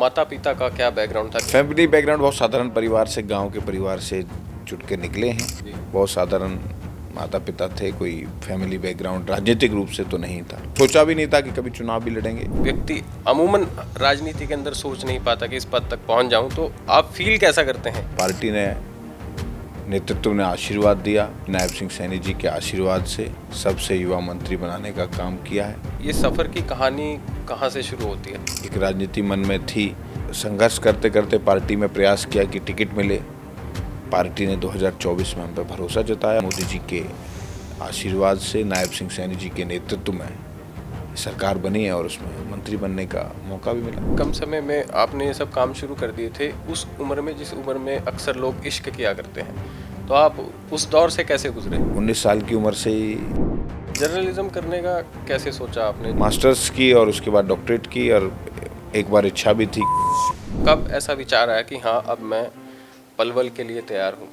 माता पिता का क्या बैकग्राउंड था? फैमिली बैकग्राउंड बहुत साधारण परिवार से, गांव के परिवार से जुट के निकले हैं। बहुत साधारण माता पिता थे, कोई फैमिली बैकग्राउंड राजनीतिक रूप से तो नहीं था। सोचा भी नहीं था कि कभी चुनाव भी लड़ेंगे। व्यक्ति अमूमन राजनीति के अंदर सोच नहीं पाता कि इस पद तक पहुंच जाऊं, तो आप फील कैसा करते हैं? पार्टी ने, नेतृत्व ने आशीर्वाद दिया। नायब सिंह सैनी जी के आशीर्वाद से सबसे युवा मंत्री बनाने का काम किया है। ये सफ़र की कहानी कहाँ से शुरू होती है? एक राजनीति मन में थी, संघर्ष करते करते पार्टी में प्रयास किया कि टिकट मिले। पार्टी ने 2024 में हम पर भरोसा जताया। मोदी जी के आशीर्वाद से, नायब सिंह सैनी जी के नेतृत्व में सरकार बनी है और उसमें मंत्री बनने का मौका भी मिला। कम समय में आपने ये सब काम शुरू कर दिए थे, उस उम्र में जिस उम्र में अक्सर लोग इश्क किया करते हैं, तो आप उस दौर से कैसे गुजरे? 19 साल की उम्र से ही जर्नलिज्म करने का कैसे सोचा आपने? मास्टर्स की और उसके बाद डॉक्टरेट की, और एक बार इच्छा भी थी। कब ऐसा विचार आया कि हाँ, अब मैं पलवल के लिए तैयार हूँ?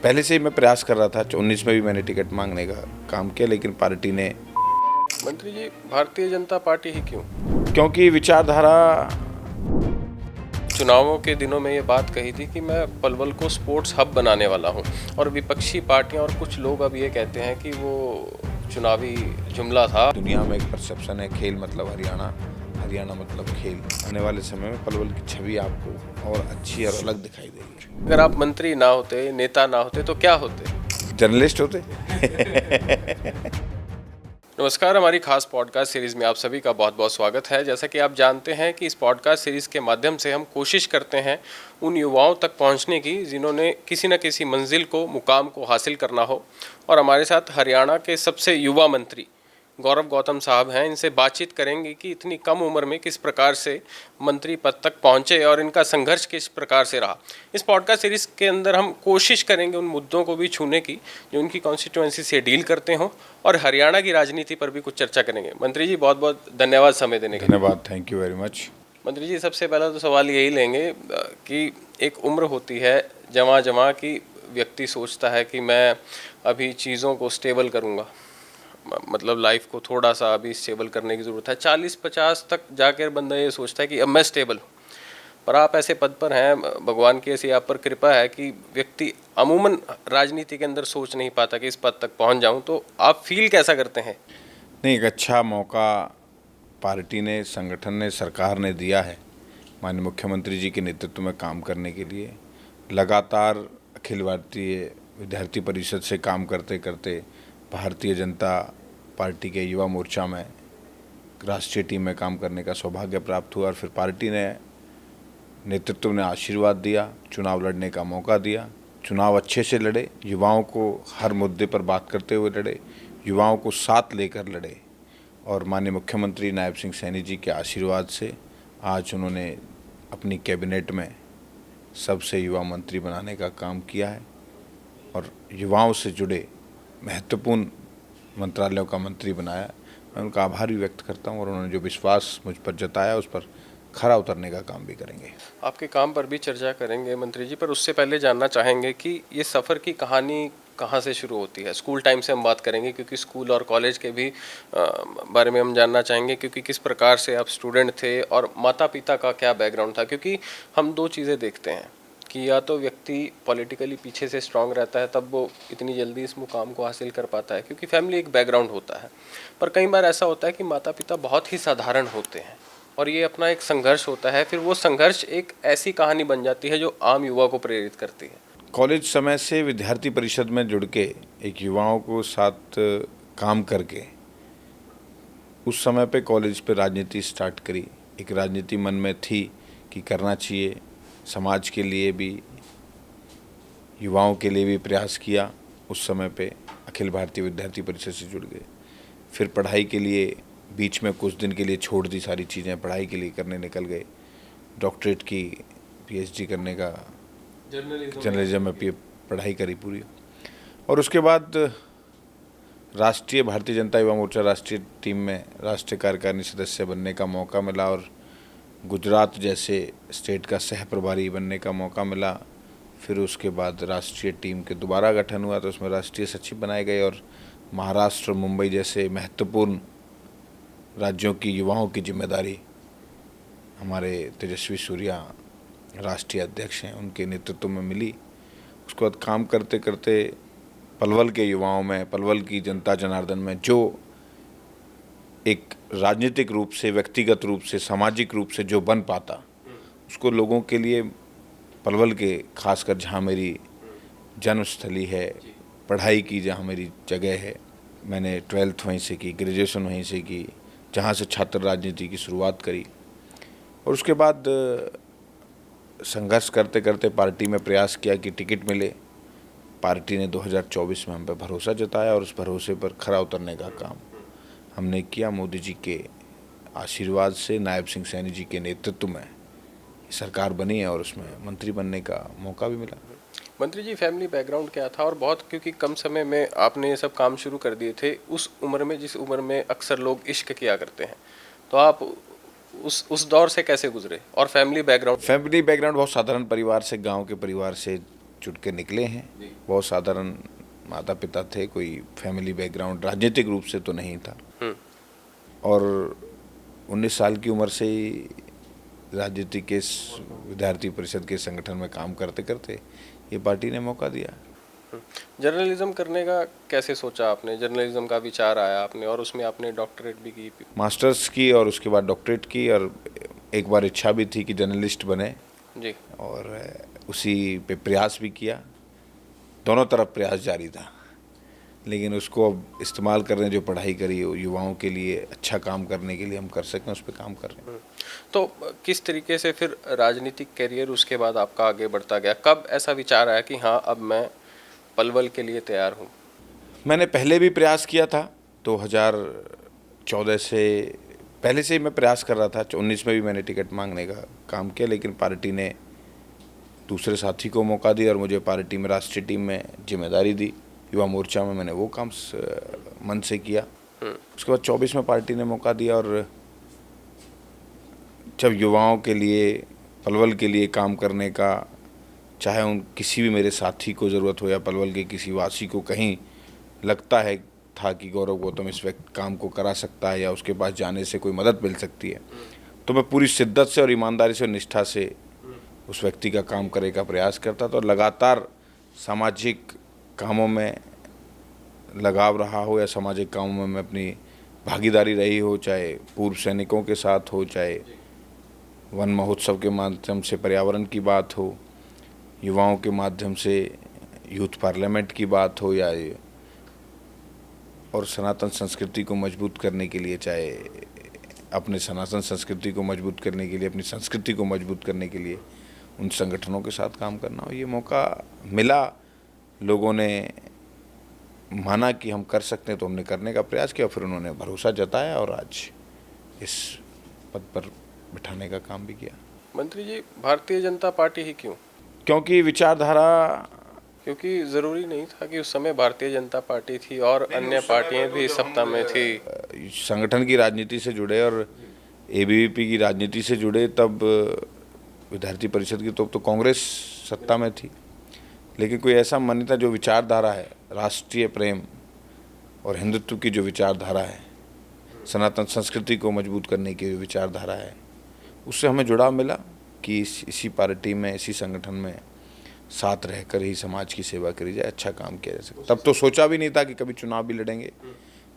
पहले से ही मैं प्रयास कर रहा था। 19 में भी मैंने टिकट मांगने का काम किया, लेकिन पार्टी ने, मंत्री जी, भारतीय जनता पार्टी ही क्यों? क्योंकि विचारधारा, चुनावों के दिनों में ये बात कही थी कि मैं पलवल को स्पोर्ट्स हब बनाने वाला हूँ, और विपक्षी पार्टियां और कुछ लोग अब ये कहते हैं कि वो चुनावी जुमला था। दुनिया में एक परसेप्शन है, खेल मतलब हरियाणा, हरियाणा मतलब खेल। आने वाले समय में पलवल की छवि आपको और अच्छी और अलग दिखाई देगी। अगर आप मंत्री ना होते, नेता ना होते, तो क्या होते? जर्नलिस्ट होते। नमस्कार, हमारी खास पॉडकास्ट सीरीज़ में आप सभी का बहुत बहुत स्वागत है। जैसा कि आप जानते हैं कि इस पॉडकास्ट सीरीज़ के माध्यम से हम कोशिश करते हैं उन युवाओं तक पहुंचने की जिन्होंने किसी न किसी मंजिल को, मुकाम को हासिल करना हो। और हमारे साथ हरियाणा के सबसे युवा मंत्री गौरव गौतम साहब हैं। इनसे बातचीत करेंगे कि इतनी कम उम्र में किस प्रकार से मंत्री पद तक पहुंचे और इनका संघर्ष किस प्रकार से रहा। इस पॉडकास्ट सीरीज़ के अंदर हम कोशिश करेंगे उन मुद्दों को भी छूने की जो उनकी कॉन्स्टिट्यूएंसी से डील करते हों, और हरियाणा की राजनीति पर भी कुछ चर्चा करेंगे। मंत्री जी, बहुत बहुत धन्यवाद समय देने के लिए। धन्यवाद, थैंक यू वेरी मच। मंत्री जी, सबसे पहला तो सवाल यही लेंगे कि एक उम्र होती है जमा जमा की, व्यक्ति सोचता है कि मैं अभी चीज़ों को स्टेबल करूँगा, मतलब लाइफ को थोड़ा सा अभी स्टेबल करने की ज़रूरत है। 40-50 तक जाकर बंदा ये सोचता है कि अब मैं स्टेबल हूँ। पर आप ऐसे पद पर हैं, भगवान की ऐसी आप पर कृपा है कि व्यक्ति अमूमन राजनीति के अंदर सोच नहीं पाता कि इस पद तक पहुँच जाऊँ, तो आप फील कैसा करते हैं? नहीं, एक अच्छा मौका पार्टी ने, संगठन ने, सरकार ने दिया है माननीय मुख्यमंत्री जी के नेतृत्व में काम करने के लिए। लगातार अखिल भारतीय विद्यार्थी परिषद से काम करते करते भारतीय जनता पार्टी के युवा मोर्चा में, राष्ट्रीय टीम में काम करने का सौभाग्य प्राप्त हुआ, और फिर पार्टी ने, नेतृत्व ने आशीर्वाद दिया, चुनाव लड़ने का मौका दिया। चुनाव अच्छे से लड़े, युवाओं को हर मुद्दे पर बात करते हुए लड़े, युवाओं को साथ लेकर लड़े, और माननीय मुख्यमंत्री नायब सिंह सैनी जी के आशीर्वाद से आज उन्होंने अपनी कैबिनेट में सबसे युवा मंत्री बनाने का काम किया है, और युवाओं से जुड़े महत्वपूर्ण मंत्रालयों का मंत्री बनाया। मैं उनका आभार भी व्यक्त करता हूं, और उन्होंने जो विश्वास मुझ पर जताया उस पर खरा उतरने का काम भी करेंगे। आपके काम पर भी चर्चा करेंगे मंत्री जी, पर उससे पहले जानना चाहेंगे कि ये सफ़र की कहानी कहाँ से शुरू होती है। स्कूल टाइम से हम बात करेंगे, क्योंकि स्कूल और कॉलेज के भी बारे में हम जानना चाहेंगे, क्योंकि किस प्रकार से आप स्टूडेंट थे और माता पिता का क्या बैकग्राउंड था। क्योंकि हम दो चीज़ें देखते हैं कि या तो व्यक्ति पॉलिटिकली पीछे से स्ट्रांग रहता है, तब वो इतनी जल्दी इस मुकाम को हासिल कर पाता है, क्योंकि फैमिली एक बैकग्राउंड होता है। पर कई बार ऐसा होता है कि माता पिता बहुत ही साधारण होते हैं, और ये अपना एक संघर्ष होता है। फिर वो संघर्ष एक ऐसी कहानी बन जाती है जो आम युवा को प्रेरित करती है। कॉलेज समय से विद्यार्थी परिषद में जुड़ के एक युवाओं को साथ काम करके उस समय पे कॉलेज पे राजनीति स्टार्ट करी। एक राजनीति मन में थी कि करना चाहिए, समाज के लिए भी, युवाओं के लिए भी प्रयास किया। उस समय पे अखिल भारतीय विद्यार्थी परिषद से जुड़ गए। फिर पढ़ाई के लिए बीच में कुछ दिन के लिए छोड़ दी सारी चीज़ें, पढ़ाई के लिए करने निकल गए। डॉक्टरेट की, पीएचडी करने का, जर्नलिज्म में पढ़ाई करी पूरी, और उसके बाद राष्ट्रीय भारतीय जनता युवा मोर्चा राष्ट्रीय टीम में राष्ट्रीय कार्यकारिणी सदस्य बनने का मौका मिला, और गुजरात जैसे स्टेट का सह प्रभारी बनने का मौका मिला। फिर उसके बाद राष्ट्रीय टीम के दोबारा गठन हुआ, तो उसमें राष्ट्रीय सचिव बनाए गए, और महाराष्ट्र, मुंबई जैसे महत्वपूर्ण राज्यों की युवाओं की जिम्मेदारी हमारे तेजस्वी सूर्या राष्ट्रीय अध्यक्ष हैं, उनके नेतृत्व में मिली। उसके बाद काम करते करते पलवल के युवाओं में, पलवल की जनता जनार्दन में जो एक राजनीतिक रूप से, व्यक्तिगत रूप से, सामाजिक रूप से जो बन पाता, उसको लोगों के लिए पलवल के, खासकर जहाँ मेरी जन्मस्थली है, पढ़ाई की जहाँ मेरी जगह है, मैंने 12th वहीं से की, ग्रेजुएशन वहीं से की, जहाँ से छात्र राजनीति की शुरुआत करी। और उसके बाद संघर्ष करते करते पार्टी में प्रयास किया कि टिकट मिले। पार्टी ने 2024 में हम पे भरोसा जताया और उस भरोसे पर खरा उतरने का काम हमने किया। मोदी जी के आशीर्वाद से, नायब सिंह सैनी जी के नेतृत्व में सरकार बनी है और उसमें मंत्री बनने का मौका भी मिला। मंत्री जी, फैमिली बैकग्राउंड क्या था? और बहुत, क्योंकि कम समय में आपने ये सब काम शुरू कर दिए थे, उस उम्र में, जिस उम्र में अक्सर लोग इश्क किया करते हैं, तो आप उस दौर से कैसे गुजरे? और फैमिली बैकग्राउंड बहुत साधारण परिवार से, गांव के परिवार से जुट के निकले हैं। बहुत साधारण माता पिता थे, कोई फैमिली बैकग्राउंड राजनीतिक रूप से तो नहीं था। और 19 साल की उम्र से ही राजनीति के विद्यार्थी परिषद के संगठन में काम करते करते ये पार्टी ने मौका दिया। जर्नलिज्म करने का कैसे सोचा आपने? जर्नलिज्म का विचार आया आपने, और उसमें आपने डॉक्टरेट भी की, मास्टर्स की और उसके बाद डॉक्टरेट की, और एक बार इच्छा भी थी कि जर्नलिस्ट बने जी, और उसी पे प्रयास भी किया। दोनों तरफ प्रयास जारी था, लेकिन उसको अब इस्तेमाल कर रहे हैं, जो पढ़ाई करी युवाओं के लिए अच्छा काम करने के लिए हम कर सकें, उस पर काम कर रहे हैं। तो किस तरीके से फिर राजनीतिक कैरियर उसके बाद आपका आगे बढ़ता गया? कब ऐसा विचार आया कि हाँ, अब मैं पलवल के लिए तैयार हूँ? मैंने पहले भी प्रयास किया था, 2014 से पहले से ही मैं प्रयास कर रहा था। 19 में भी मैंने टिकट मांगने का काम किया, लेकिन पार्टी ने दूसरे साथी को मौका दिया और मुझे पार्टी में राष्ट्रीय टीम में जिम्मेदारी दी। युवा मोर्चा में मैंने वो काम मन से किया। उसके बाद 24 में पार्टी ने मौका दिया, और जब युवाओं के लिए, पलवल के लिए काम करने का, चाहे उन किसी भी मेरे साथी को ज़रूरत हो या पलवल के किसी वासी को कहीं लगता है था कि गौरव गौतम इस वक्त काम को करा सकता है या उसके पास जाने से कोई मदद मिल सकती है, तो मैं पूरी शिद्दत से और ईमानदारी से और निष्ठा से उस व्यक्ति का काम करने का प्रयास करता था। और लगातार सामाजिक कामों में लगाव रहा हो या सामाजिक कामों में अपनी भागीदारी रही हो, चाहे पूर्व सैनिकों के साथ हो, चाहे वन महोत्सव के माध्यम से पर्यावरण की बात हो, युवाओं के माध्यम से यूथ पार्लियामेंट की बात हो, या और सनातन संस्कृति को मजबूत करने के लिए, चाहे अपने सनातन संस्कृति को मजबूत करने के लिए, अपनी संस्कृति को मजबूत करने के लिए उन संगठनों के साथ काम करना हो, ये मौका मिला। लोगों ने माना कि हम कर सकते हैं, तो हमने करने का प्रयास किया, फिर उन्होंने भरोसा जताया और आज इस पद पर बिठाने का काम भी किया। मंत्री जी, भारतीय जनता पार्टी ही क्यों? क्योंकि विचारधारा, क्योंकि ज़रूरी नहीं था कि उस समय भारतीय जनता पार्टी थी और अन्य पार्टियां भी सत्ता में थी। संगठन की राजनीति से जुड़े और एबीवीपी की राजनीति से जुड़े, तब विद्यार्थी परिषद की तो कांग्रेस सत्ता में थी, लेकिन कोई ऐसा मन नहीं था। जो विचारधारा है, राष्ट्रीय प्रेम और हिंदुत्व की जो विचारधारा है, सनातन संस्कृति को मजबूत करने की जो विचारधारा है, उससे हमें जुड़ाव मिला कि इसी पार्टी में, इसी संगठन में साथ रहकर ही समाज की सेवा करी जाए, अच्छा काम किया जा सके। तब तो सोचा भी नहीं था कि कभी चुनाव भी लड़ेंगे,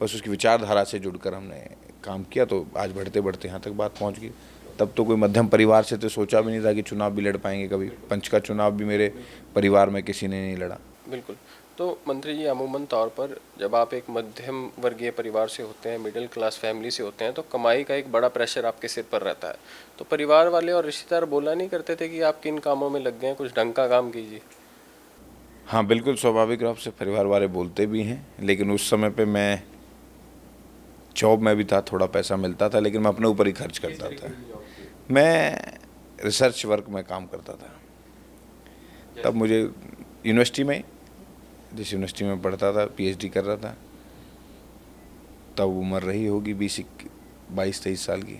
बस उसकी विचारधारा से जुड़कर हमने काम किया, तो आज बढ़ते बढ़ते यहाँ तक बात पहुँच गई। तब तो कोई मध्यम परिवार से तो सोचा भी नहीं था कि चुनाव भी लड़ पाएंगे कभी। पंच का चुनाव भी मेरे परिवार में किसी ने नहीं लड़ा। बिल्कुल। तो मंत्री जी, अमूमन तौर पर जब आप एक मध्यम वर्गीय परिवार से होते हैं, मिडिल क्लास फैमिली से होते हैं, तो कमाई का एक बड़ा प्रेशर आपके सिर पर रहता है। तो परिवार वाले और रिश्तेदार बोला नहीं करते थे कि आप किन कामों में लग गए हैं, कुछ ढंग का काम कीजिए? हाँ, बिल्कुल स्वाभाविक रूप से परिवार वाले बोलते भी हैं, लेकिन उस समय पे मैं जॉब में भी था, थोड़ा पैसा मिलता था, लेकिन मैं अपने ऊपर ही खर्च करता था। मैं रिसर्च वर्क में काम करता था। तब मुझे यूनिवर्सिटी में, जिस यूनिवर्सिटी में पढ़ता था, पीएचडी कर रहा था, तब उम्र रही होगी 22-23 साल की।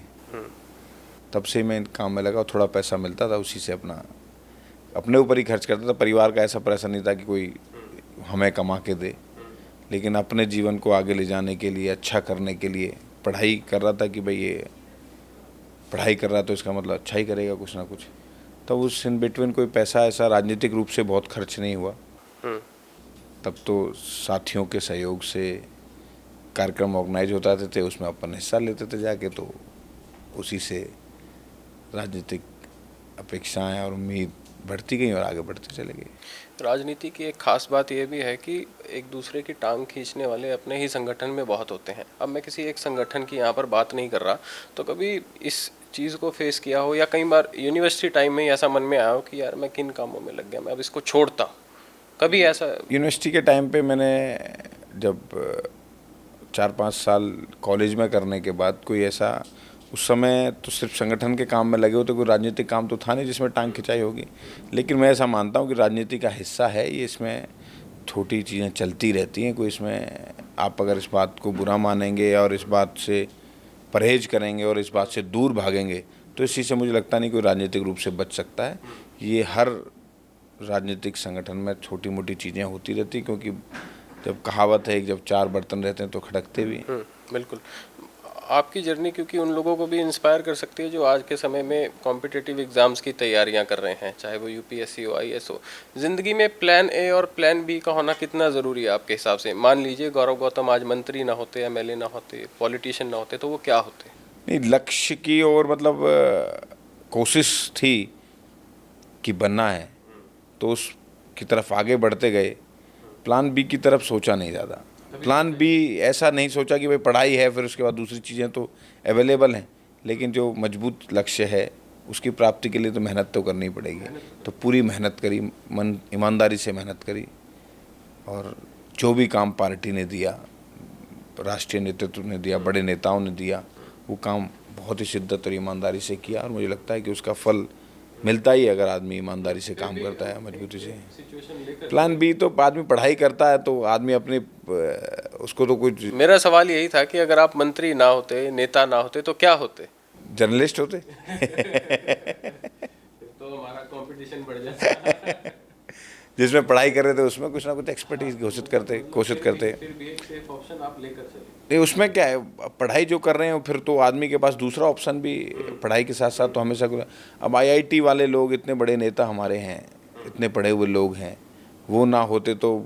तब से मैं काम में लगा, थोड़ा पैसा मिलता था, उसी से अपने ऊपर ही खर्च करता था। परिवार का ऐसा प्रेशर नहीं था कि कोई हमें कमा के दे, लेकिन अपने जीवन को आगे ले जाने के लिए, अच्छा करने के लिए पढ़ाई कर रहा था कि भाई ये पढ़ाई कर रहा तो इसका मतलब अच्छा ही करेगा कुछ ना कुछ। तब उस इन बिटवीन कोई पैसा ऐसा राजनीतिक रूप से बहुत खर्च नहीं हुआ। हम्म। तब तो साथियों के सहयोग से कार्यक्रम ऑर्गेनाइज होता थे, उसमें अपन हिस्सा लेते थे जाके, तो उसी से राजनीतिक अपेक्षाएं और उम्मीद बढ़ती गई और आगे बढ़ते चले गए। राजनीति की एक खास बात यह भी है कि एक दूसरे की टांग खींचने वाले अपने ही संगठन में बहुत होते हैं। अब मैं किसी एक संगठन की यहाँ पर बात नहीं कर रहा, तो कभी इस चीज़ को फेस किया हो या कई बार यूनिवर्सिटी टाइम में ही ऐसा मन में आया हो कि यार मैं किन कामों में लग गया, मैं अब इसको छोड़ता हूँ, कभी ऐसा? यूनिवर्सिटी के टाइम पे मैंने जब 4-5 साल कॉलेज में करने के बाद कोई ऐसा, उस समय तो सिर्फ संगठन के काम में लगे होते, कोई राजनीतिक काम तो था नहीं जिसमें टांग खिंचाई होगी। लेकिन मैं ऐसा मानता हूँ कि राजनीति का हिस्सा है ये, इसमें छोटी चीज़ें चलती रहती हैं। कोई इसमें आप अगर इस बात को बुरा मानेंगे और इस बात से परहेज करेंगे और इस बात से दूर भागेंगे तो इस चीज़ से मुझे लगता नहीं कोई राजनीतिक रूप से बच सकता है। ये हर राजनीतिक संगठन में छोटी मोटी चीज़ें होती रहती, क्योंकि जब कहावत है कि जब 4 बर्तन रहते हैं तो खड़कते भी। बिल्कुल। आपकी जर्नी क्योंकि उन लोगों को भी इंस्पायर कर सकती है जो आज के समय में कॉम्पिटिटिव एग्जाम्स की तैयारियां कर रहे हैं, चाहे वो यूपीएससी हो, आईएएस हो। ज़िंदगी में प्लान ए और प्लान बी का होना कितना ज़रूरी है आपके हिसाब से? मान लीजिए गौरव गौतम आज मंत्री ना होते, एमएलए ना होते, पॉलिटिशियन ना होते, तो वो क्या होते? नहीं, लक्ष्य की और मतलब कोशिश थी कि बनना है तो उस की तरफ आगे बढ़ते गए। प्लान बी की तरफ सोचा नहीं ज़्यादा। प्लान बी ऐसा नहीं सोचा कि भाई पढ़ाई है फिर उसके बाद दूसरी चीज़ें तो अवेलेबल हैं, लेकिन जो मजबूत लक्ष्य है उसकी प्राप्ति के लिए तो मेहनत तो करनी पड़ेगी। तो पूरी मेहनत करी, मन ईमानदारी से मेहनत करी, और जो भी काम पार्टी ने दिया, राष्ट्रीय नेतृत्व ने दिया, बड़े नेताओं ने दिया, वो काम बहुत ही शिद्दत और ईमानदारी से किया, और मुझे लगता है कि उसका फल मिलता ही है अगर आदमी ईमानदारी से काम करता है, मजबूती से। प्लान बी तो आदमी पढ़ाई करता है तो आदमी अपने उसको तो कुछ। मेरा सवाल यही था कि अगर आप मंत्री ना होते, नेता ना होते, तो क्या होते? जर्नलिस्ट होते। तो हमारा कंपटीशन बढ़ जाता। जिसमें पढ़ाई कर रहे थे उसमें कुछ ना कुछ एक्सपर्टीज घोषित करते, कोशिश करते। फिर भी एक सेफ ऑप्शन आप लेकर चले। नहीं, उसमें क्या है, पढ़ाई जो कर रहे हैं फिर तो आदमी के पास दूसरा ऑप्शन भी, पढ़ाई के साथ साथ तो हमेशा। अब आईआईटी वाले लोग इतने बड़े नेता हमारे हैं, इतने पढ़े हुए लोग हैं, वो ना होते तो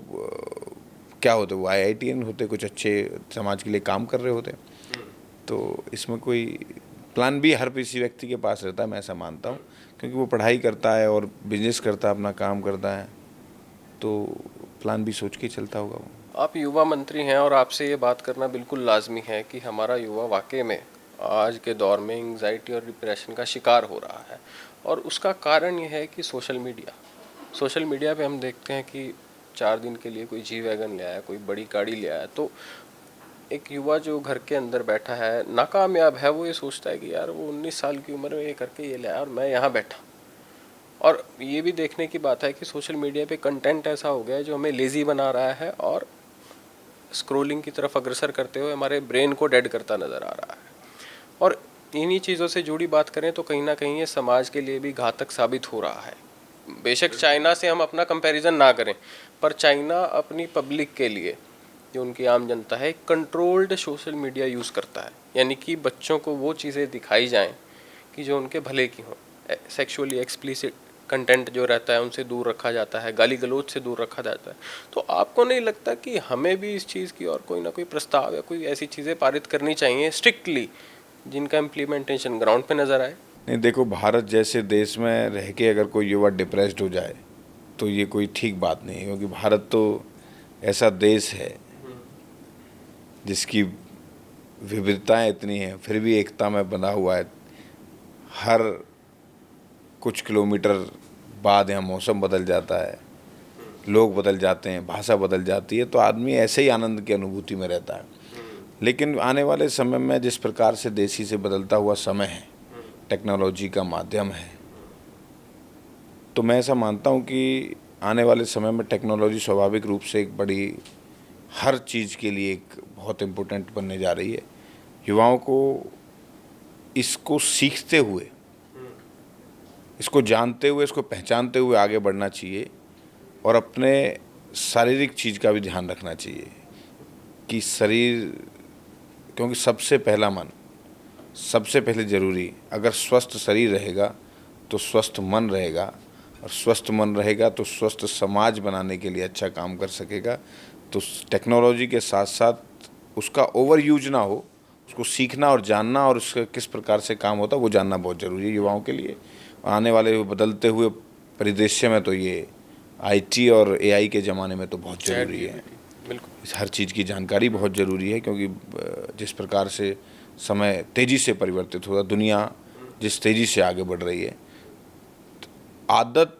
क्या होते, वो आईआईटीएन होते, कुछ अच्छे समाज के लिए काम कर रहे होते। तो इसमें कोई प्लान बी हर किसी व्यक्ति के पास रहता है, मैं ऐसा मानता हूँ, क्योंकि वो पढ़ाई करता है और बिजनेस करता है, अपना काम करता है, तो प्लान बी सोच के चलता होगा वो। आप युवा मंत्री हैं और आपसे ये बात करना बिल्कुल लाजमी है कि हमारा युवा वाकई में आज के दौर में एंग्जाइटी और डिप्रेशन का शिकार हो रहा है, और उसका कारण ये है कि सोशल मीडिया पे हम देखते हैं कि 4 दिन के लिए कोई जी वैगन ले आया, कोई बड़ी गाड़ी ले आया, तो एक युवा जो घर के अंदर बैठा है, नाकामयाब है, वो ये सोचता है कि यार वो 19 साल की उम्र में ये करके ये ले आया और मैं यहाँ बैठा। और ये भी देखने की बात है कि सोशल मीडिया पे कंटेंट ऐसा हो गया है जो हमें लेज़ी बना रहा है और स्क्रोलिंग की तरफ अग्रसर करते हुए हमारे ब्रेन को डेड करता नज़र आ रहा है। और इन्हीं चीज़ों से जुड़ी बात करें तो कहीं ना कहीं ये समाज के लिए भी घातक साबित हो रहा है। बेशक चाइना से हम अपना कंपैरिजन ना करें, पर चाइना अपनी पब्लिक के लिए, जो उनकी आम जनता है, कंट्रोल्ड सोशल मीडिया यूज़ करता है, यानी कि बच्चों को वो चीज़ें दिखाई जाएं कि जो उनके भले की हों। सेक्सुअली एक्सप्लिसिट कंटेंट जो रहता है उनसे दूर रखा जाता है, गाली गलौज से दूर रखा जाता है। तो आपको नहीं लगता कि हमें भी इस चीज़ की और कोई ना कोई प्रस्ताव या कोई ऐसी चीज़ें पारित करनी चाहिए स्ट्रिक्टली, जिनका इम्प्लीमेंटेशन ग्राउंड पे नज़र आए? नहीं, देखो, भारत जैसे देश में रह के अगर कोई युवा डिप्रेस्ड हो जाए तो ये कोई ठीक बात नहीं है, क्योंकि भारत तो ऐसा देश है जिसकी विविधताएं इतनी हैं फिर भी एकता में बंधा हुआ है। हर कुछ किलोमीटर बाद यहाँ मौसम बदल जाता है, लोग बदल जाते हैं, भाषा बदल जाती है, तो आदमी ऐसे ही आनंद की अनुभूति में रहता है। लेकिन आने वाले समय में जिस प्रकार से देशी से बदलता हुआ समय है, टेक्नोलॉजी का माध्यम है, तो मैं ऐसा मानता हूँ कि आने वाले समय में टेक्नोलॉजी स्वाभाविक रूप से एक बड़ी, हर चीज़ के लिए एक बहुत इम्पोर्टेंट बनने जा रही है। युवाओं को इसको सीखते हुए, इसको जानते हुए, इसको पहचानते हुए आगे बढ़ना चाहिए, और अपने शारीरिक चीज़ का भी ध्यान रखना चाहिए कि शरीर, क्योंकि सबसे पहला मन सबसे पहले ज़रूरी, अगर स्वस्थ शरीर रहेगा तो स्वस्थ मन रहेगा, और स्वस्थ मन रहेगा तो स्वस्थ समाज बनाने के लिए अच्छा काम कर सकेगा। तो टेक्नोलॉजी के साथ साथ उसका ओवर यूज ना हो, उसको सीखना और जानना और उसका किस प्रकार से काम होता है वो जानना बहुत ज़रूरी है युवाओं के लिए। आने वाले बदलते हुए परिदृश्य में तो ये आईटी और एआई के ज़माने में तो बहुत ज़रूरी है। बिल्कुल। हर चीज़ की जानकारी बहुत ज़रूरी है, क्योंकि जिस प्रकार से समय तेज़ी से परिवर्तित हुआ, दुनिया जिस तेज़ी से आगे बढ़ रही है, आदत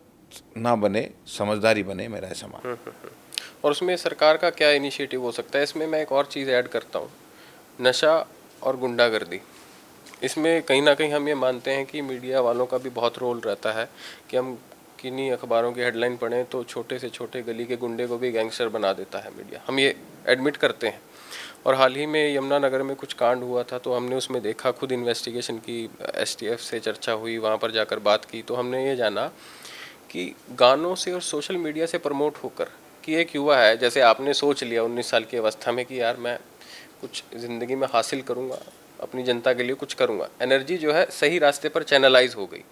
ना बने, समझदारी बने, मेरा ऐसा मानना है। और उसमें सरकार का क्या इनिशिएटिव हो सकता है? इसमें मैं एक और चीज़ ऐड करता हूँ, नशा और गुंडागर्दी। इसमें कहीं ना कहीं हम ये मानते हैं कि मीडिया वालों का भी बहुत रोल रहता है कि हम किन्हीं अखबारों की हेडलाइन पढ़ें तो छोटे से छोटे गली के गुंडे को भी गैंगस्टर बना देता है मीडिया, हम ये एडमिट करते हैं। और हाल ही में यमुनानगर में कुछ कांड हुआ था, तो हमने उसमें देखा, खुद इन्वेस्टिगेशन की, एसटीएफ से चर्चा हुई, वहाँ पर जाकर बात की, तो हमने ये जाना कि गानों से और सोशल मीडिया से प्रमोट होकर कि एक युवा है, जैसे आपने सोच लिया 19 साल की अवस्था में कि यार मैं कुछ ज़िंदगी में हासिल करूँगा, अपनी जनता के लिए कुछ करूँगा, एनर्जी जो है सही रास्ते पर चैनलाइज हो गई।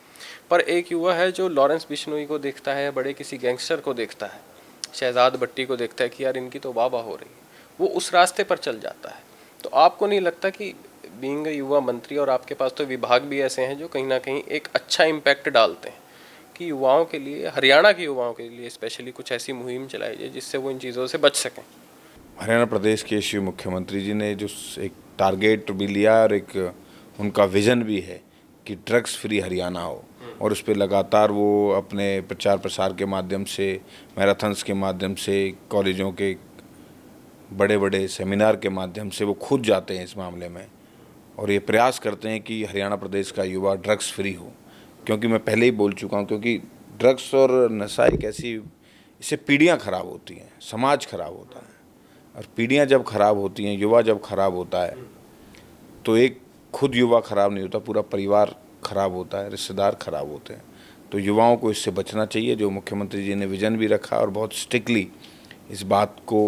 पर एक युवा है जो लॉरेंस बिश्नोई को देखता है, बड़े किसी गैंगस्टर को देखता है, शहजाद भट्टी को देखता है कि यार इनकी तो वाह वाह हो रही है, वो उस रास्ते पर चल जाता है। तो आपको नहीं लगता कि बीइंग युवा मंत्री, और आपके पास तो विभाग भी ऐसे हैं जो कहीं ना कहीं एक अच्छा इम्पैक्ट डालते हैं, कि युवाओं के लिए, हरियाणा के युवाओं के लिए स्पेशली कुछ ऐसी मुहिम चलाई जाए जिससे वो इन चीज़ों से बच सकें? हरियाणा प्रदेश के श्री मुख्यमंत्री जी ने जो एक टारगेट भी लिया और एक उनका विज़न भी है कि ड्रग्स फ्री हरियाणा हो, और उस पर लगातार वो अपने प्रचार प्रसार के माध्यम से, मैराथन्स के माध्यम से, कॉलेजों के बड़े बड़े सेमिनार के माध्यम से वो खुद जाते हैं इस मामले में, और ये प्रयास करते हैं कि हरियाणा प्रदेश का युवा ड्रग्स फ्री हो। क्योंकि मैं पहले ही बोल चुका हूँ, क्योंकि ड्रग्स और नशा एक ऐसी, इससे पीढ़ियाँ खराब होती हैं, समाज खराब होता है, और पीढ़ियाँ जब खराब होती हैं, युवा जब खराब होता है, तो एक खुद युवा खराब नहीं होता, पूरा परिवार खराब होता है, रिश्तेदार खराब होते हैं। तो युवाओं को इससे बचना चाहिए। जो मुख्यमंत्री जी ने विज़न भी रखा और बहुत स्ट्रिक्टली इस बात को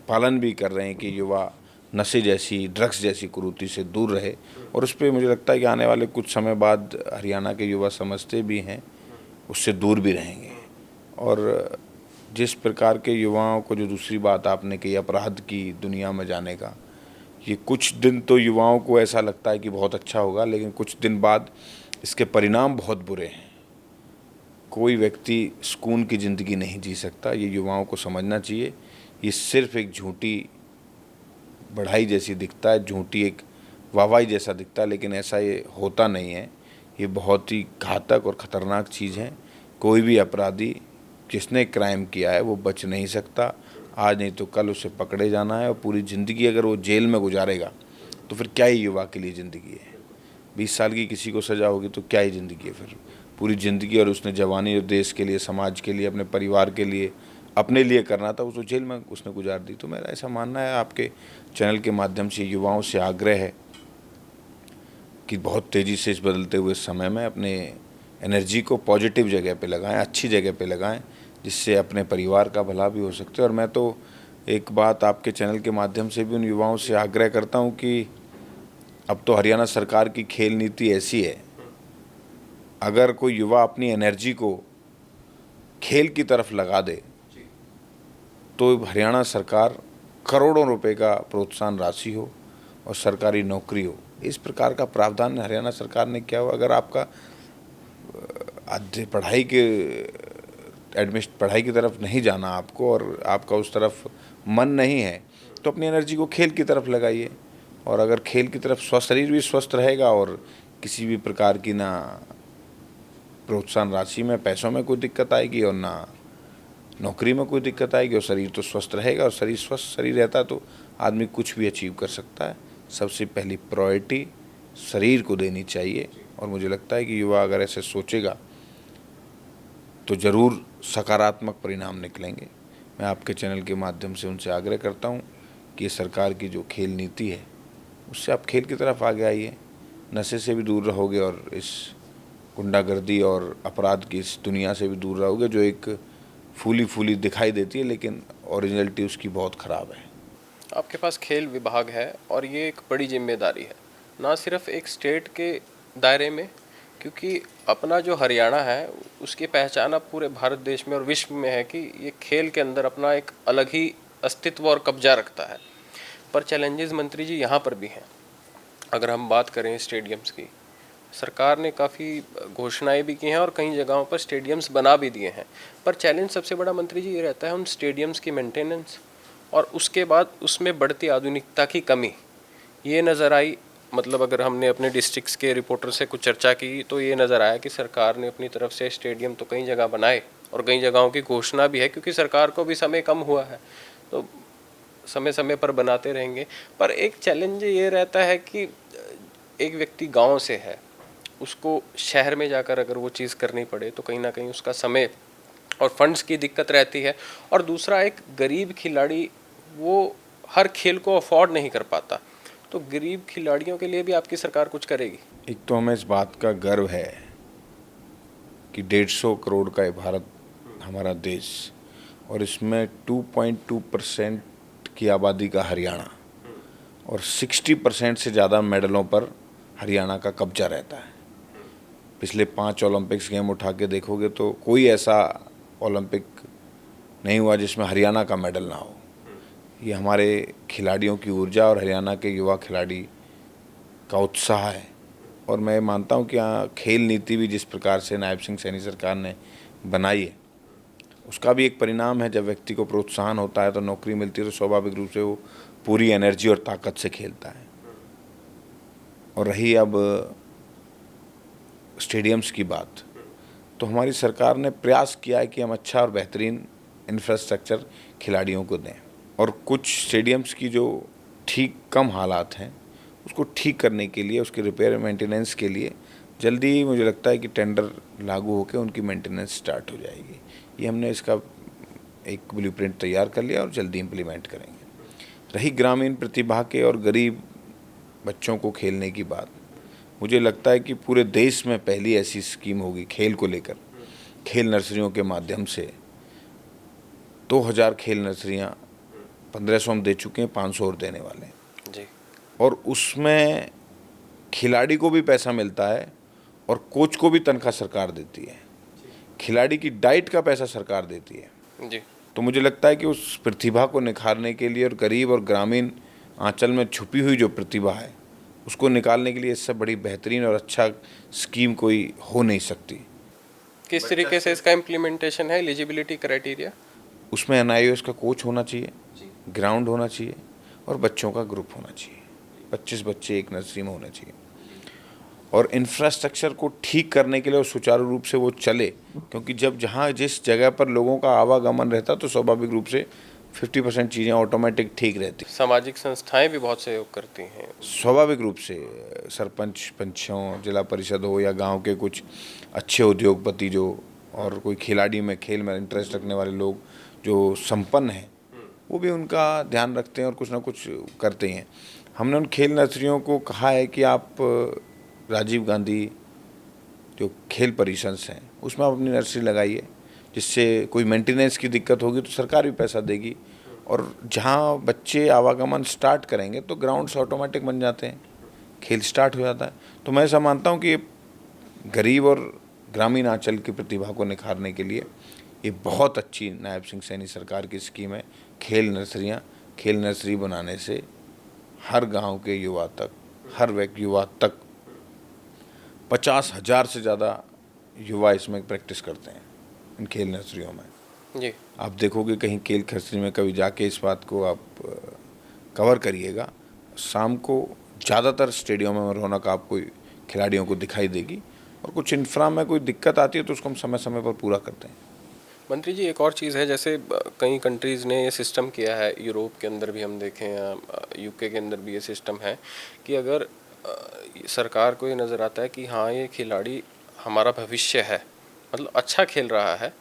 पालन भी कर रहे हैं कि युवा नशे जैसी, ड्रग्स जैसी कुरीति से दूर रहे, और उस पर मुझे लगता है कि आने वाले कुछ समय बाद हरियाणा के युवा समझते भी हैं, उससे दूर भी रहेंगे। और जिस प्रकार के युवाओं को, जो दूसरी बात आपने कही अपराध की दुनिया में जाने का, ये कुछ दिन तो युवाओं को ऐसा लगता है कि बहुत अच्छा होगा, लेकिन कुछ दिन बाद इसके परिणाम बहुत बुरे हैं। कोई व्यक्ति सुकून की ज़िंदगी नहीं जी सकता, ये युवाओं को समझना चाहिए। ये सिर्फ एक झूठी बढ़ाई जैसी दिखता है, झूठी एक वाहवाही जैसा दिखता है, लेकिन ऐसा ये होता नहीं है। ये बहुत ही घातक और ख़तरनाक चीज़ है। कोई भी अपराधी जिसने क्राइम किया है वो बच नहीं सकता, आज नहीं तो कल उसे पकड़े जाना है, और पूरी ज़िंदगी अगर वो जेल में गुजारेगा तो फिर क्या ही युवा के लिए ज़िंदगी है। 20 साल की किसी को सज़ा होगी तो क्या ही ज़िंदगी है फिर, पूरी ज़िंदगी। और उसने जवानी जो देश के लिए, समाज के लिए, अपने परिवार के लिए, अपने लिए करना था, उसको जेल में उसने गुजार दी। तो मेरा ऐसा मानना है, आपके चैनल के माध्यम से युवाओं से आग्रह है कि बहुत तेज़ी से इस बदलते हुए समय में अपने एनर्जी को पॉजिटिव जगह पे लगाएं, अच्छी जगह पे लगाएं, जिससे अपने परिवार का भला भी हो सकता है। और मैं तो एक बात आपके चैनल के माध्यम से भी उन युवाओं से आग्रह करता हूं कि अब तो हरियाणा सरकार की खेल नीति ऐसी है, अगर कोई युवा अपनी एनर्जी को खेल की तरफ लगा दे तो हरियाणा सरकार करोड़ों रुपए का प्रोत्साहन राशि हो और सरकारी नौकरी हो, इस प्रकार का प्रावधान हरियाणा सरकार ने किया हुआ। अगर आपका पढ़ाई की तरफ नहीं जाना आपको, और आपका उस तरफ मन नहीं है, तो अपनी एनर्जी को खेल की तरफ लगाइए। और अगर खेल की तरफ शरीर भी स्वस्थ रहेगा, और किसी भी प्रकार की ना प्रोत्साहन राशि में, पैसों में कोई दिक्कत आएगी, और ना नौकरी में कोई दिक्कत आएगी, और शरीर तो स्वस्थ रहेगा। और शरीर स्वस्थ शरीर रहता है तो आदमी कुछ भी अचीव कर सकता है। सबसे पहली प्रायोरिटी शरीर को देनी चाहिए, और मुझे लगता है कि युवा अगर ऐसे सोचेगा तो ज़रूर सकारात्मक परिणाम निकलेंगे। मैं आपके चैनल के माध्यम से उनसे आग्रह करता हूं कि सरकार की जो खेल नीति है उससे आप खेल की तरफ आगे आइए, नशे से भी दूर रहोगे, और इस गुंडागर्दी और अपराध की इस दुनिया से भी दूर रहोगे, जो एक फूली फूली दिखाई देती है लेकिन ओरिजिनलिटी उसकी बहुत ख़राब है। आपके पास खेल विभाग है और ये एक बड़ी जिम्मेदारी है। ना सिर्फ एक स्टेट के दायरे में, क्योंकि अपना जो हरियाणा है उसकी पहचान अब पूरे भारत देश में और विश्व में है कि ये खेल के अंदर अपना एक अलग ही अस्तित्व और कब्जा रखता है। पर चैलेंजेस मंत्री जी यहाँ पर भी हैं। अगर हम बात करें स्टेडियम्स की, सरकार ने काफ़ी घोषणाएं भी की हैं और कई जगहों पर स्टेडियम्स बना भी दिए हैं। पर चैलेंज सबसे बड़ा मंत्री जी ये रहता है उन स्टेडियम्स की मेंटेनेंस और उसके बाद उसमें बढ़ती आधुनिकता की कमी। ये नज़र आई, मतलब अगर हमने अपने डिस्ट्रिक्ट्स के रिपोर्टर से कुछ चर्चा की तो ये नज़र आया कि सरकार ने अपनी तरफ से स्टेडियम तो कई जगह बनाए और कई जगहों की घोषणा भी है, क्योंकि सरकार को भी समय कम हुआ है तो समय समय पर बनाते रहेंगे। पर एक चैलेंज ये रहता है कि एक व्यक्ति गांव से है, उसको शहर में जाकर अगर वो चीज़ करनी पड़े तो कहीं ना कहीं उसका समय और फंड्स की दिक्कत रहती है। और दूसरा, एक गरीब खिलाड़ी वो हर खेल को अफोर्ड नहीं कर पाता, तो गरीब खिलाड़ियों के लिए भी आपकी सरकार कुछ करेगी? एक तो हमें इस बात का गर्व है कि 150 करोड़ का है भारत, हमारा देश, और इसमें 2.2% की आबादी का हरियाणा, और 60% से ज़्यादा मेडलों पर हरियाणा का कब्जा रहता है। पिछले 5 ओलंपिक्स गेम उठा के देखोगे तो कोई ऐसा ओलंपिक नहीं हुआ जिसमें हरियाणा का मेडल ना हो। ये हमारे खिलाड़ियों की ऊर्जा और हरियाणा के युवा खिलाड़ी का उत्साह है। और मैं मानता हूँ कि यहाँ खेल नीति भी जिस प्रकार से नायब सिंह सैनी सरकार ने बनाई है, उसका भी एक परिणाम है। जब व्यक्ति को प्रोत्साहन होता है तो नौकरी मिलती है तो स्वाभाविक रूप से वो पूरी एनर्जी और ताकत से खेलता है। और रही अब स्टेडियम्स की बात, तो हमारी सरकार ने प्रयास किया है कि हम अच्छा और बेहतरीन इंफ्रास्ट्रक्चर खिलाड़ियों को दें, और कुछ स्टेडियम्स की जो ठीक कम हालात हैं उसको ठीक करने के लिए, उसके रिपेयर मेंटेनेंस के लिए जल्दी ही मुझे लगता है कि टेंडर लागू होकर उनकी मेंटेनेंस स्टार्ट हो जाएगी। ये हमने इसका एक ब्लूप्रिंट तैयार कर लिया और जल्दी इम्प्लीमेंट करेंगे। रही ग्रामीण प्रतिभा के और गरीब बच्चों को खेलने की बात, मुझे लगता है कि पूरे देश में पहली ऐसी स्कीम होगी खेल को लेकर। खेल नर्सरियों के माध्यम से 2000 खेल नर्सरियाँ, 1500 हम दे चुके हैं, 500 और देने वाले हैं जी। और उसमें खिलाड़ी को भी पैसा मिलता है और कोच को भी तनख्वाह सरकार देती है। खिलाड़ी की डाइट का पैसा सरकार देती है जी। तो मुझे लगता है कि उस प्रतिभा को निखारने के लिए और गरीब और ग्रामीण आंचल में छुपी हुई जो प्रतिभा है उसको निकालने के लिए इससे बड़ी बेहतरीन और अच्छा स्कीम कोई हो नहीं सकती। किस तरीके से इसका इम्प्लीमेंटेशन है, एलिजिबिलिटी क्राइटेरिया? उसमें एनआईओएस का कोच होना चाहिए, ग्राउंड होना चाहिए और बच्चों का ग्रुप होना चाहिए। 25 बच्चे एक नर्सरी में होने चाहिए और इंफ्रास्ट्रक्चर को ठीक करने के लिए सुचारू रूप से वो चले, क्योंकि जब जहाँ जिस जगह पर लोगों का आवागमन रहता तो स्वाभाविक रूप से 50% चीज़ें ऑटोमेटिक ठीक रहती। सामाजिक संस्थाएं भी बहुत सहयोग करती हैं। स्वाभाविक रूप से सरपंच पंचों, जिला परिषद हो या गांव के कुछ अच्छे उद्योगपति जो और कोई खिलाड़ी में खेल में इंटरेस्ट रखने वाले लोग जो संपन्न हैं, वो भी उनका ध्यान रखते हैं और कुछ ना कुछ करते हैं। हमने उन खेल नर्सरियों को कहा है कि आप राजीव गांधी जो खेल परिसंस हैं उसमें आप अपनी नर्सरी लगाइए, जिससे कोई मेंटेनेंस की दिक्कत होगी तो सरकार भी पैसा देगी और जहाँ बच्चे आवागमन स्टार्ट करेंगे तो ग्राउंड्स ऑटोमेटिक बन जाते हैं, खेल स्टार्ट हो जाता है। तो मैं ऐसा मानता हूँ कि गरीब और ग्रामीण आंचल की प्रतिभा को निखारने के लिए ये बहुत अच्छी नायब सिंह सैनी सरकार की स्कीम है। खेल नर्सरियाँ, खेल नर्सरी बनाने से हर गांव के युवा तक, हर व्यक्ति युवा तक 50,000 से ज़्यादा युवा इसमें प्रैक्टिस करते हैं इन खेल नर्सरियों में। जी। आप देखोगे कहीं खेल नर्सरी में कभी जाके इस बात को आप कवर करिएगा, शाम को ज़्यादातर स्टेडियम में रौनक आपको खिलाड़ियों को दिखाई देगी और कुछ इंफ्रा में कोई दिक्कत आती है तो उसको हम समय समय पर पूरा करते हैं। मंत्री जी, एक और चीज़ है, जैसे कई कंट्रीज़ ने ये सिस्टम किया है, यूरोप के अंदर भी हम देखें या यूके के अंदर भी ये सिस्टम है कि अगर सरकार को ये नज़र आता है कि हाँ ये खिलाड़ी हमारा भविष्य है, मतलब अच्छा खेल रहा है,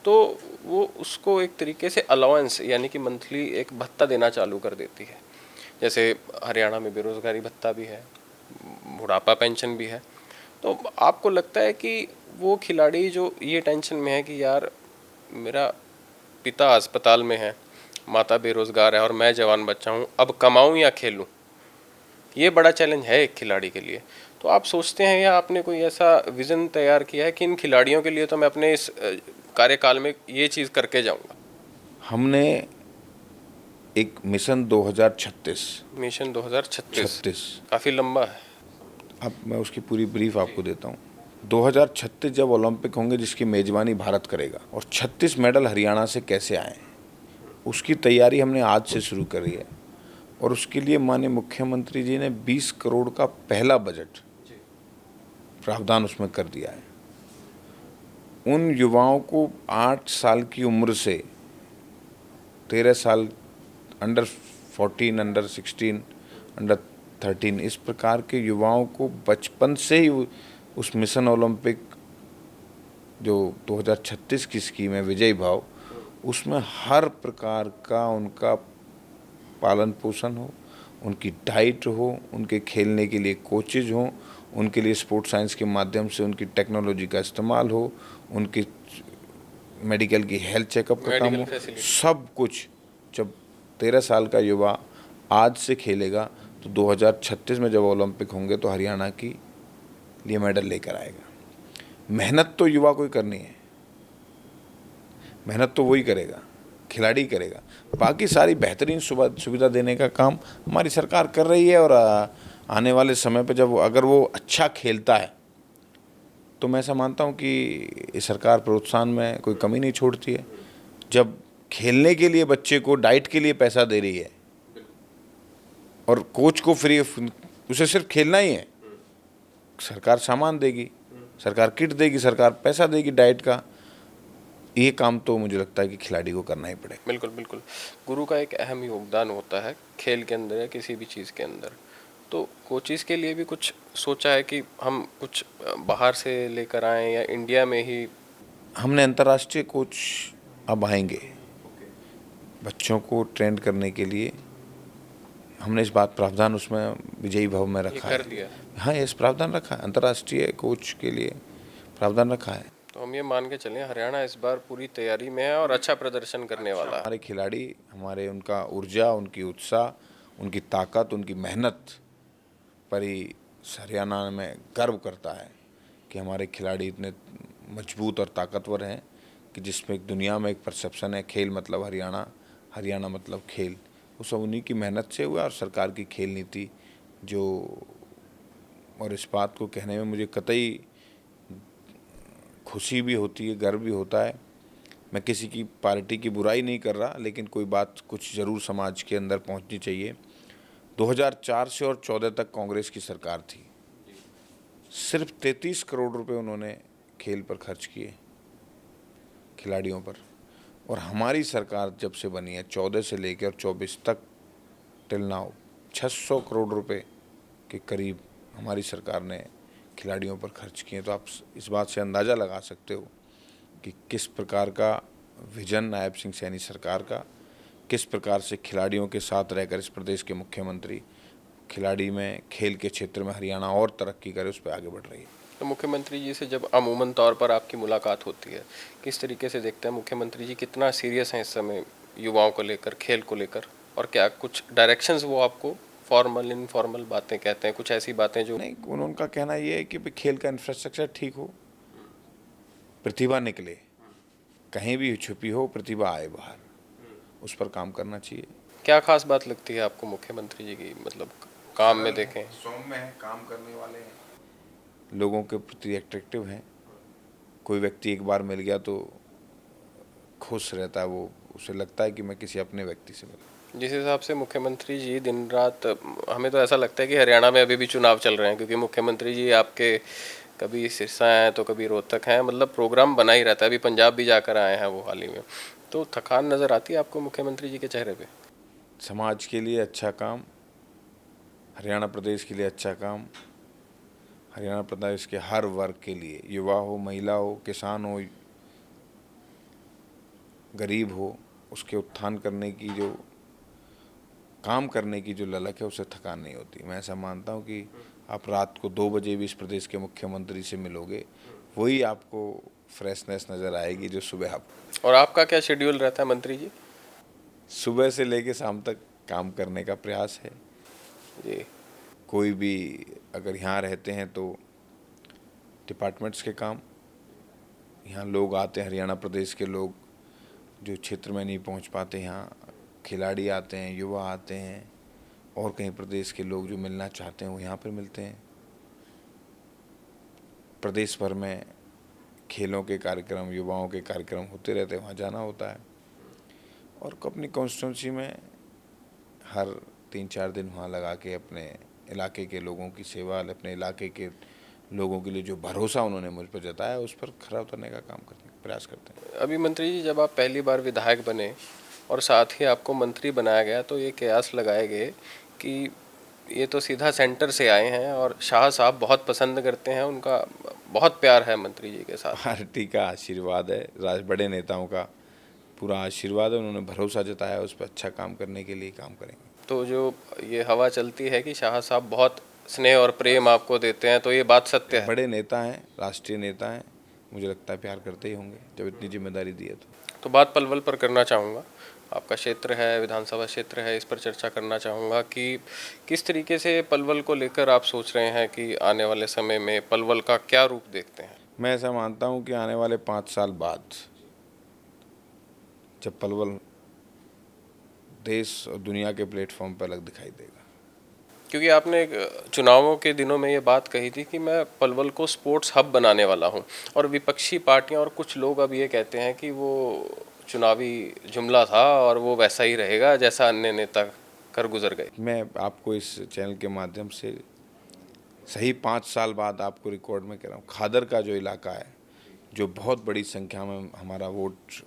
तो वो उसको एक तरीके से अलाउंस यानी कि मंथली एक भत्ता देना चालू कर देती है। जैसे हरियाणा में बेरोज़गारी भत्ता भी है, बुढ़ापा पेंशन भी है। तो आपको लगता है कि वो खिलाड़ी जो ये टेंशन में है कि यार मेरा पिता अस्पताल में है, माता बेरोज़गार है और मैं जवान बच्चा हूँ, अब कमाऊँ या खेलूँ, ये बड़ा चैलेंज है एक खिलाड़ी के लिए। तो आप सोचते हैं या आपने कोई ऐसा विज़न तैयार किया है कि इन खिलाड़ियों के लिए तो मैं अपने इस कार्यकाल में ये चीज़ करके जाऊंगा? हमने एक मिशन 2036 मिशन 2036 36 काफ़ी लंबा है। अब मैं उसकी पूरी ब्रीफ आपको देता हूँ। 2036 जब ओलंपिक होंगे जिसकी मेज़बानी भारत करेगा, और 36 मेडल हरियाणा से कैसे आए, उसकी तैयारी हमने आज से शुरू करी है। और उसके लिए माननीय मुख्यमंत्री जी ने 20 करोड़ का पहला बजट प्रावधान उसमें कर दिया है। उन युवाओं को 8 साल की उम्र से 13 साल, अंडर 14, अंडर 16, अंडर 13, इस प्रकार के युवाओं को बचपन से ही उस मिशन ओलंपिक जो 2036 की स्कीम है विजयी भाव, उसमें हर प्रकार का उनका पालन पोषण हो, उनकी डाइट हो, उनके खेलने के लिए कोचेज हों, उनके लिए स्पोर्ट्स साइंस के माध्यम से उनकी टेक्नोलॉजी का इस्तेमाल हो, उनकी मेडिकल की हेल्थ चेकअप का काम हो, सब कुछ। जब 13 साल का युवा आज से खेलेगा तो 2036 में जब ओलंपिक होंगे तो हरियाणा की लिए मेडल लेकर आएगा। मेहनत तो युवा को ही करनी है, मेहनत तो वही करेगा, खिलाड़ी करेगा। बाकी सारी बेहतरीन सुविधा देने का काम हमारी सरकार कर रही है। और आने वाले समय पे जब अगर वो अच्छा खेलता है तो मैं ऐसा मानता हूँ कि ये सरकार प्रोत्साहन में कोई कमी नहीं छोड़ती है। जब खेलने के लिए बच्चे को डाइट के लिए पैसा दे रही है और कोच को फ्री, उसे सिर्फ खेलना ही है, सरकार सामान देगी, सरकार किट देगी, सरकार पैसा देगी डाइट का। ये काम तो मुझे लगता है कि खिलाड़ी को करना ही पड़ेगा। बिल्कुल बिल्कुल। गुरु का एक अहम योगदान होता है खेल के अंदर या किसी भी चीज़ के अंदर। तो कोचिज़ के लिए भी कुछ सोचा है कि हम कुछ बाहर से लेकर आएँ या इंडिया में ही? हमने अंतर्राष्ट्रीय कोच अब आएंगे बच्चों को ट्रेन करने के लिए। हमने इस बात प्रावधान उसमें विजयी भव में रखा कर है। दिया। हाँ, इस प्रावधान रखा है, अंतर्राष्ट्रीय कोच के लिए प्रावधान रखा है। तो हम ये मान के चलें हरियाणा इस बार पूरी तैयारी में है और अच्छा प्रदर्शन करने वाला है। हमारे खिलाड़ी, हमारे उनका ऊर्जा, उनकी उत्साह, उनकी ताकत, उनकी मेहनत पर ही हरियाणा में गर्व करता है कि हमारे खिलाड़ी इतने मजबूत और ताकतवर हैं कि जिसमें एक दुनिया में एक परसेप्शन है खेल मतलब हरियाणा, हरियाणा मतलब खेल। वो सब उन्हीं की मेहनत से हुआ और सरकार की खेल नीति जो, और इस बात को कहने में मुझे कतई खुशी भी होती है, गर्व भी होता है। मैं किसी की पार्टी की बुराई नहीं कर रहा, लेकिन कोई बात कुछ ज़रूर समाज के अंदर पहुंचनी चाहिए। 2004 से और 14 तक कांग्रेस की सरकार थी, सिर्फ 33 करोड़ रुपए उन्होंने खेल पर खर्च किए, खिलाड़ियों पर। और हमारी सरकार जब से बनी है 14 से लेकर 24 तक टिल नाउ 600 करोड़ रुपए के करीब हमारी सरकार ने खिलाड़ियों पर खर्च किए। तो आप इस बात से अंदाज़ा लगा सकते हो कि किस प्रकार का विजन नायब सिंह सैनी सरकार का, किस प्रकार से खिलाड़ियों के साथ रहकर इस प्रदेश के मुख्यमंत्री खिलाड़ी में, खेल के क्षेत्र में हरियाणा और तरक्की करे, उस पर आगे बढ़ रही है। तो मुख्यमंत्री जी से जब अमूमन तौर पर आपकी मुलाकात होती है, किस तरीके से देखते हैं मुख्यमंत्री जी, कितना सीरियस हैं इस समय युवाओं को लेकर, खेल को लेकर? और क्या कुछ डायरेक्शंस वो आपको फॉर्मल इनफॉर्मल बातें कहते हैं, कुछ ऐसी बातें जो? नहीं, उनका कहना ये है कि खेल का इंफ्रास्ट्रक्चर ठीक हो, प्रतिभा निकले, कहीं भी छुपी हो प्रतिभा आए बाहर, उस पर काम करना चाहिए। क्या खास बात लगती है आपको मुख्यमंत्री जी की, मतलब काम में देखें? सौम्य है, काम करने वाले हैं, लोगों के प्रति एट्रैक्टिव हैं। कोई व्यक्ति एक बार मिल गया तो खुश रहता है, वो उसे लगता है कि मैं किसी अपने व्यक्ति से मिला। जिस हिसाब से मुख्यमंत्री जी दिन रात, हमें तो ऐसा लगता है कि हरियाणा में अभी भी चुनाव चल रहे हैं, क्योंकि मुख्यमंत्री जी आपके कभी सिरसा हैं तो कभी रोहतक हैं, मतलब प्रोग्राम बना ही रहता है। अभी पंजाब भी जाकर आए हैं वो हाल ही में। तो थकान नज़र आती है आपको मुख्यमंत्री जी के चेहरे पे? समाज के लिए अच्छा काम, हरियाणा प्रदेश के लिए अच्छा काम, हरियाणा प्रदेश के हर वर्ग के लिए, युवा हो, महिला हो, किसान हो, गरीब हो, उसके उत्थान करने की जो, काम करने की जो ललक है, उसे थकान नहीं होती। मैं ऐसा मानता हूँ कि आप रात को 2 बजे भी इस प्रदेश के मुख्यमंत्री से मिलोगे, वही आपको फ्रेशनेस नज़र आएगी जो सुबह आप। और आपका क्या शेड्यूल रहता है मंत्री जी? सुबह से लेकर शाम तक काम करने का प्रयास है जी। कोई भी अगर यहाँ रहते हैं तो डिपार्टमेंट्स के काम, यहाँ लोग आते हैं, हरियाणा प्रदेश के लोग जो क्षेत्र में नहीं पहुँच पाते, यहाँ खिलाड़ी आते हैं, युवा आते हैं, और कहीं प्रदेश के लोग जो मिलना चाहते हैं वो यहाँ पर मिलते हैं। प्रदेश भर में खेलों के कार्यक्रम, युवाओं के कार्यक्रम होते रहते हैं, वहाँ जाना होता है। और अपनी कॉन्स्टिट्यूंसी में हर 3-4 दिन वहाँ लगा के अपने इलाके के लोगों की सेवा, अपने इलाके के लोगों के लिए जो भरोसा उन्होंने मुझ पर जताया उस पर खरा उतरने का काम करने का प्रयास करते हैं। अभी मंत्री जी, जब आप पहली बार विधायक बने और साथ ही आपको मंत्री बनाया गया तो ये कयास लगाए गए कि ये तो सीधा सेंटर से आए हैं और शाह साहब बहुत पसंद करते हैं, उनका बहुत प्यार है मंत्री जी के साथ। पार्टी का आशीर्वाद है, बड़े नेताओं का पूरा आशीर्वाद है, उन्होंने भरोसा जताया, उस पर अच्छा काम करने के लिए काम करेंगे। तो जो ये हवा चलती है कि शाह साहब बहुत स्नेह और प्रेम आपको देते हैं, तो ये बात सत्य है? बड़े नेता हैं, राष्ट्रीय नेता हैं, मुझे लगता है प्यार करते ही होंगे जब इतनी जिम्मेदारी दी है तो बात पलवल पर करना चाहूँगा। आपका क्षेत्र है, विधानसभा क्षेत्र है, इस पर चर्चा करना चाहूँगा कि किस तरीके से पलवल को लेकर आप सोच रहे हैं कि आने वाले समय में पलवल का क्या रूप देखते हैं? मैं ऐसा मानता हूं कि आने वाले 5 साल बाद जब पलवल देश और दुनिया के प्लेटफॉर्म पर अलग दिखाई देगा। क्योंकि आपने चुनावों के दिनों में ये बात कही थी कि मैं पलवल को स्पोर्ट्स हब बनाने वाला हूँ, और विपक्षी पार्टियां और कुछ लोग अब ये कहते हैं कि वो चुनावी जुमला था और वो वैसा ही रहेगा जैसा अन्य नेता कर गुजर गए। मैं आपको इस चैनल के माध्यम से सही 5 साल बाद आपको रिकॉर्ड में कह रहा हूँ, खादर का जो इलाका है, जो बहुत बड़ी संख्या में हमारा वोट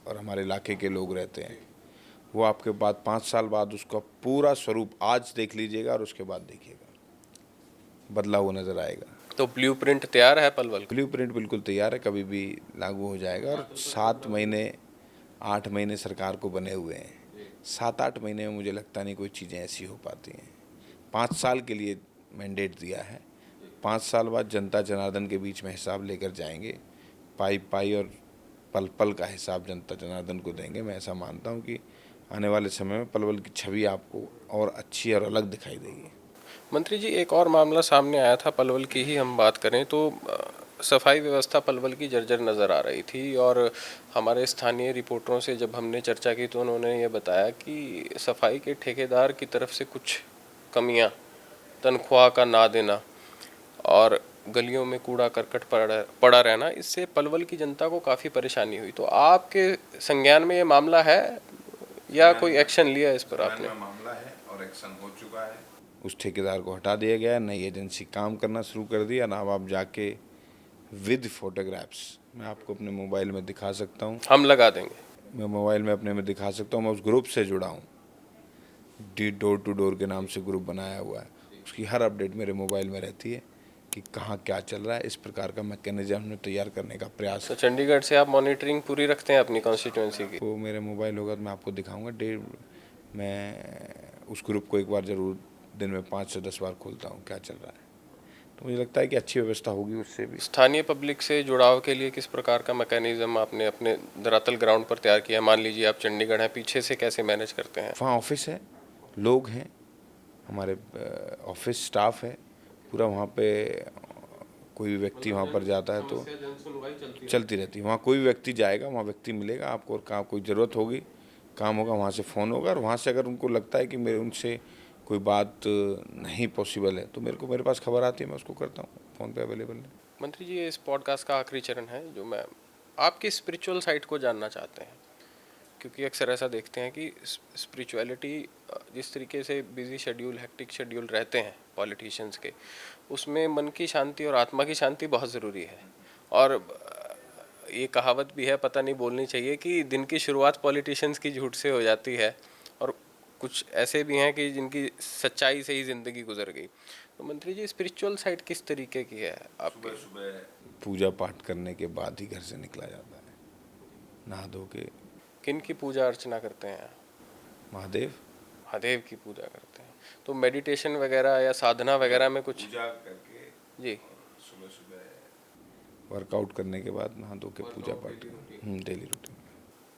और हमारे इलाके के लोग रहते हैं, वो आपके बाद 5 साल बाद उसका पूरा स्वरूप आज देख लीजिएगा और उसके बाद देखिएगा, बदला हुआ नजर आएगा। तो ब्लूप्रिंट तैयार है पलवल? ब्लूप्रिंट बिल्कुल तैयार है, कभी भी लागू हो जाएगा। और 7 महीने 8 महीने सरकार को बने हुए हैं, 7-8 महीने में मुझे लगता नहीं कोई चीज़ें ऐसी हो पाती हैं। 5 साल के लिए मैंडेट दिया है, 5 साल बाद जनता जनार्दन के बीच में हिसाब लेकर जाएंगे, पाई पाई और पल पल का हिसाब जनता जनार्दन को देंगे। मैं ऐसा मानता हूँ कि आने वाले समय में पलवल की छवि आपको और अच्छी और अलग दिखाई देगी। मंत्री जी, एक और मामला सामने आया था, पलवल की ही हम बात करें तो सफाई व्यवस्था पलवल की जर्जर नज़र आ रही थी, और हमारे स्थानीय रिपोर्टरों से जब हमने चर्चा की तो उन्होंने ये बताया कि सफाई के ठेकेदार की तरफ से कुछ कमियां, तनख्वाह का ना देना और गलियों में कूड़ा करकट पड़ा रहना, इससे पलवल की जनता को काफ़ी परेशानी हुई। तो आपके संज्ञान में ये मामला है या कोई एक्शन लिया इस पर आपने? मामला है और एक्शन हो चुका है। उस ठेकेदार को हटा दिया गया, नई एजेंसी काम करना शुरू कर दिया। ना आप जाके विद फोटोग्राफ्स मैं आपको अपने मोबाइल में दिखा सकता हूँ, हम लगा देंगे, मैं मोबाइल में अपने में दिखा सकता हूँ। मैं उस ग्रुप से जुड़ा हूँ, डोर टू डोर के नाम से ग्रुप बनाया हुआ है, उसकी हर अपडेट मेरे मोबाइल में रहती है कि कहाँ क्या चल रहा है। इस प्रकार का मैकेनिज्म हमने तैयार करने का प्रयास। तो चंडीगढ़ से आप मॉनिटरिंग पूरी रखते हैं अपनी कॉन्स्टिट्यूएंसी की? वो मेरे मोबाइल होगा तो मैं आपको दिखाऊंगा। मैं उस ग्रुप को एक बार ज़रूर दिन में 5 से 10 बार खोलता हूँ, क्या चल रहा है। तो मुझे लगता है कि अच्छी व्यवस्था होगी उससे भी। स्थानीय पब्लिक से जुड़ाव के लिए किस प्रकार का मैकेनिज्म आपने अपने धरातल ग्राउंड पर तैयार किया? मान लीजिए आप चंडीगढ़ हैं, पीछे से कैसे मैनेज करते हैं? वहाँ ऑफिस है, लोग हैं, हमारे ऑफिस स्टाफ है पूरा। वहाँ पे कोई भी व्यक्ति वहाँ पर जाता है तो चलती रहती है। वहाँ कोई भी व्यक्ति जाएगा, वहाँ व्यक्ति मिलेगा आपको, और कहाँ कोई ज़रूरत होगी, काम होगा, वहाँ से फ़ोन होगा। और वहाँ से अगर उनको लगता है कि मेरे उनसे कोई बात नहीं पॉसिबल है तो मेरे पास खबर आती है, मैं उसको करता हूँ, फ़ोन पे अवेलेबल है। मंत्री जी, ये इस पॉडकास्ट का आखिरी चरण है जो मैं आपकी स्पिरिचुअल साइड को जानना चाहते हैं, क्योंकि अक्सर ऐसा देखते हैं कि स्पिरिचुअलिटी जिस तरीके से बिजी शेड्यूल, हेक्टिक शेड्यूल रहते हैं पॉलिटिशियंस के, उसमें मन की शांति और आत्मा की शांति बहुत ज़रूरी है। और ये कहावत भी है, पता नहीं बोलनी चाहिए, कि दिन की शुरुआत पॉलिटिशियंस की झूठ से हो जाती है, और कुछ ऐसे भी हैं कि जिनकी सच्चाई से ही ज़िंदगी गुजर गई। तो मंत्री जी, स्पिरिचुअल साइड किस तरीके की है आपके? सुबह पूजा पाठ करने के बाद ही घर से निकला जाता है, नहा धो के। किन की पूजा अर्चना करते हैं? महादेव। महादेव की पूजा करते हैं। तो मेडिटेशन वगैरह या साधना वगैरह में कुछ? पूजा करके जी, सुबह सुबह वर्कआउट करने के बाद नहा धो के पूजा पाठ, डेली रूटीन।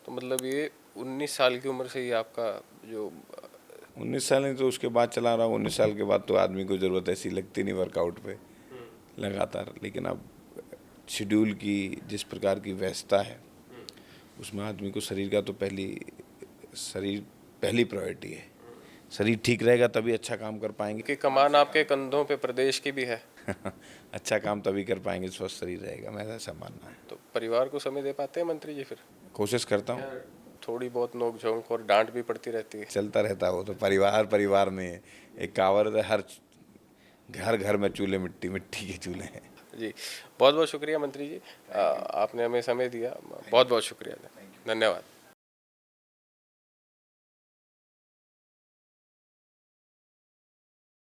तो मतलब ये 19 साल की उम्र से ही आपका जो 19 साल नहीं तो उसके बाद चला रहा हूँ। 19 साल के बाद तो आदमी को ज़रूरत ऐसी लगती नहीं वर्कआउट पे लगातार, लेकिन अब शेड्यूल की जिस प्रकार की व्यस्तता है उसमें आदमी को शरीर का तो पहली प्रायोरिटी है। शरीर ठीक रहेगा तभी अच्छा काम कर पाएंगे। कि कमान आपके कंधों पे प्रदेश की भी है। अच्छा काम तभी कर पाएंगे स्वस्थ शरीर रहेगा, मेरा ऐसा मानना है। तो परिवार को समय दे पाते हैं मंत्री जी फिर? कोशिश करता हूँ। थोड़ी बहुत नोक झोंक और डांट भी पड़ती रहती है। चलता रहता है वो तो, परिवार में है। एक कहावत है, हर घर में चूल्हे मिट्टी के चूल्हे हैं। जी, बहुत बहुत शुक्रिया मंत्री जी, आपने हमें समय दिया, बहुत बहुत शुक्रिया, धन्यवाद।